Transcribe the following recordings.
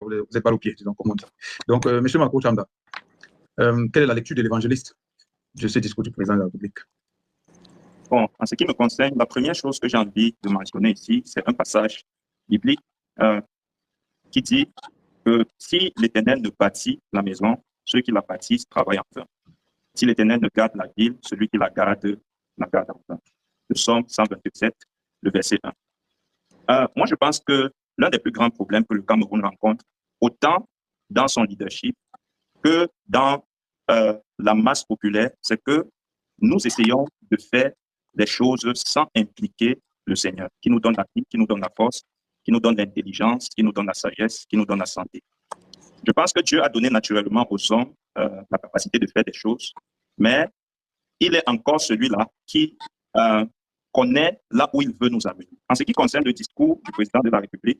vous n'êtes pas au pied, disons, comme on dit. Donc, M. Marco Chanda, quelle est la lecture de l'évangéliste de ce discours du président de la République? Bon, en ce qui me concerne, la première chose que j'ai envie de mentionner ici, c'est un passage biblique qui dit que si l'Éternel ne bâtit la maison, ceux qui la bâtissent travaillent en vain. Si l'Éternel ne garde la ville, celui qui la garde en vain. Le Psaume 127, le verset 1. Moi, je pense que l'un des plus grands problèmes que le Cameroun rencontre, autant dans son leadership que dans la masse populaire, c'est que nous essayons de faire des choses sans impliquer le Seigneur, qui nous donne la vie, qui nous donne la force, qui nous donne l'intelligence, qui nous donne la sagesse, qui nous donne la santé. Je pense que Dieu a donné naturellement aux hommes la capacité de faire des choses, mais il est encore celui-là qui connaît là où il veut nous amener. En ce qui concerne le discours du président de la République,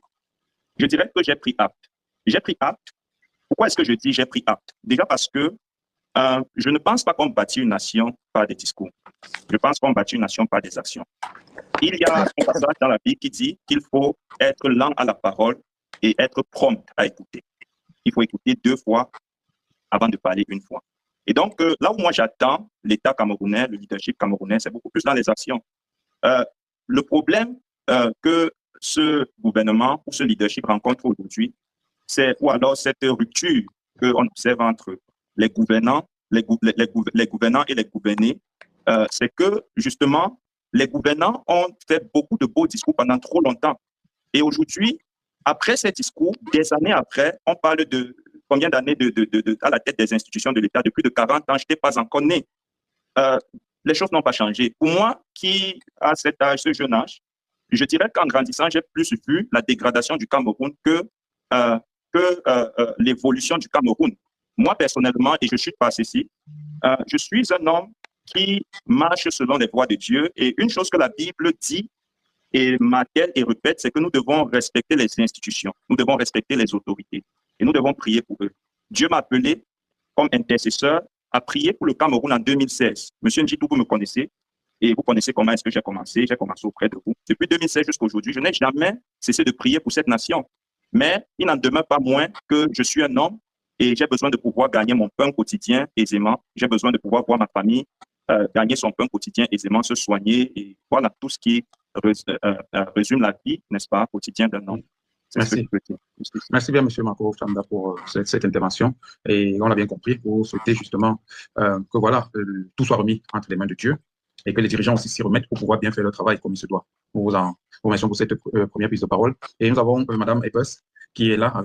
je dirais que j'ai pris acte. J'ai pris acte. Pourquoi est-ce que je dis j'ai pris acte? Déjà parce que je ne pense pas qu'on bâtit une nation par des discours. Je pense qu'on bâtit une nation par des actions. Il y a un passage dans la Bible qui dit qu'il faut être lent à la parole et être prompt à écouter. Il faut écouter 2 fois avant de parler 1 fois. Et donc, là où moi j'attends l'État camerounais, le leadership camerounais, c'est beaucoup plus dans les actions. Le problème que ce gouvernement ou ce leadership rencontre aujourd'hui, c'est ou alors cette rupture qu'on observe entre les gouvernants, les gouvernants et les gouvernés, c'est que justement, les gouvernants ont fait beaucoup de beaux discours pendant trop longtemps. Et aujourd'hui, après ces discours, des années après, on parle de combien d'années à la tête des institutions de l'État, de plus de 40 ans, je n'étais pas encore né. Les choses n'ont pas changé. Pour moi, qui a cet âge, ce jeune âge, je dirais qu'en grandissant, j'ai plus vu la dégradation du Cameroun que l'évolution du Cameroun. Moi, personnellement, et je suis passé ici, je suis un homme qui marche selon les voies de Dieu. Et une chose que la Bible dit et martèle et répète, c'est que nous devons respecter les institutions, nous devons respecter les autorités et nous devons prier pour eux. Dieu m'a appelé comme intercesseur à prier pour le Cameroun en 2016. Monsieur Ndjitou, vous me connaissez et vous connaissez comment est-ce que j'ai commencé. J'ai commencé auprès de vous. Depuis 2016 jusqu'à aujourd'hui, je n'ai jamais cessé de prier pour cette nation. Mais il n'en demeure pas moins que je suis un homme et j'ai besoin de pouvoir gagner mon pain quotidien aisément. J'ai besoin de pouvoir voir ma famille gagner son pain quotidien aisément, se soigner et voilà tout ce qui résume la vie, n'est-ce pas, quotidien d'un homme. Merci. Merci bien, M. Marco Chanda, pour cette intervention. Et on l'a bien compris, vous souhaitez justement que voilà, tout soit remis entre les mains de Dieu et que les dirigeants aussi s'y remettent pour pouvoir bien faire leur travail comme il se doit. Nous vous remercions pour cette première prise de parole. Et nous avons Mme Epes qui est là.